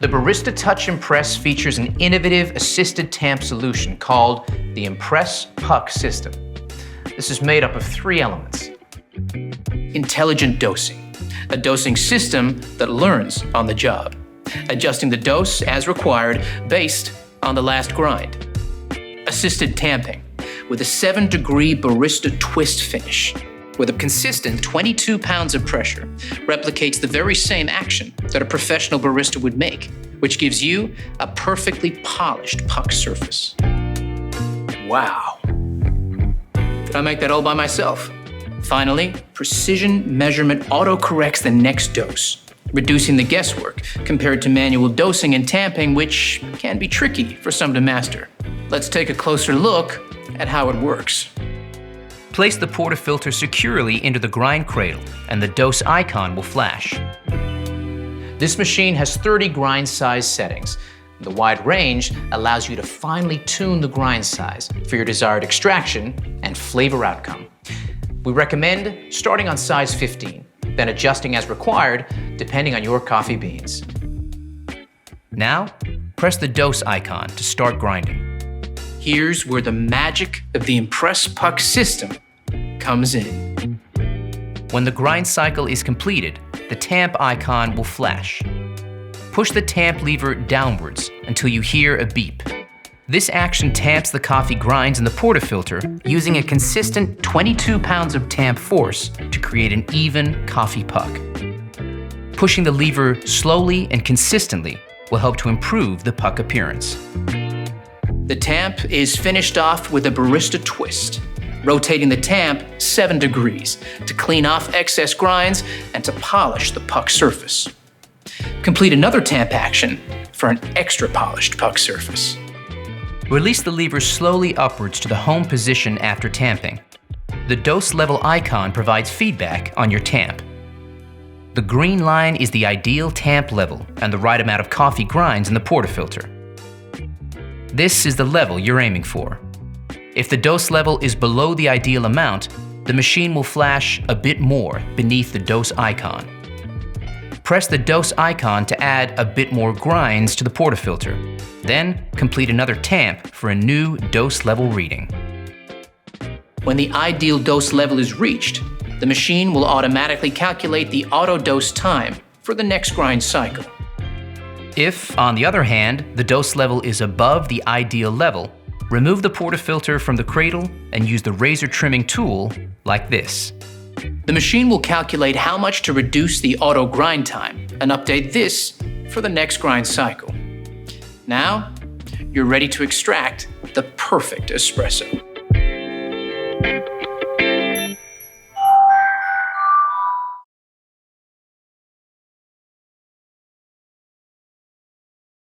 The Barista Touch Impress features an innovative assisted tamp solution called the Impress Puck System. This is made up of 3 elements. Intelligent dosing, a dosing system that learns on the job, adjusting the dose as required based on the last grind. Assisted tamping, with a 7-degree barista twist finish, with a consistent 22 pounds of pressure, replicates the very same action that a professional barista would make, which gives you a perfectly polished puck surface. Wow. Did I make that all by myself? Finally, precision measurement auto-corrects the next dose, reducing the guesswork compared to manual dosing and tamping, which can be tricky for some to master. Let's take a closer look at how it works. Place the portafilter securely into the grind cradle, and the dose icon will flash. This machine has 30 grind size settings. The wide range allows you to finely tune the grind size for your desired extraction and flavor outcome. We recommend starting on size 15, then adjusting as required depending on your coffee beans. Now, press the dose icon to start grinding. Here's where the magic of the Impress Puck system comes in. When the grind cycle is completed, the tamp icon will flash. Push the tamp lever downwards until you hear a beep. This action tamps the coffee grinds in the portafilter using a consistent 22 pounds of tamp force to create an even coffee puck. Pushing the lever slowly and consistently will help to improve the puck appearance. The tamp is finished off with a barista twist, rotating the tamp 7 degrees to clean off excess grinds and to polish the puck surface. Complete another tamp action for an extra polished puck surface. Release the lever slowly upwards to the home position after tamping. The dose level icon provides feedback on your tamp. The green line is the ideal tamp level and the right amount of coffee grinds in the portafilter. This is the level you're aiming for. If the dose level is below the ideal amount, the machine will flash a bit more beneath the dose icon. Press the dose icon to add a bit more grinds to the portafilter. Then complete another tamp for a new dose level reading. When the ideal dose level is reached, the machine will automatically calculate the auto dose time for the next grind cycle. If, on the other hand, the dose level is above the ideal level, remove the portafilter from the cradle and use the razor trimming tool like this. The machine will calculate how much to reduce the auto grind time and update this for the next grind cycle. Now, you're ready to extract the perfect espresso.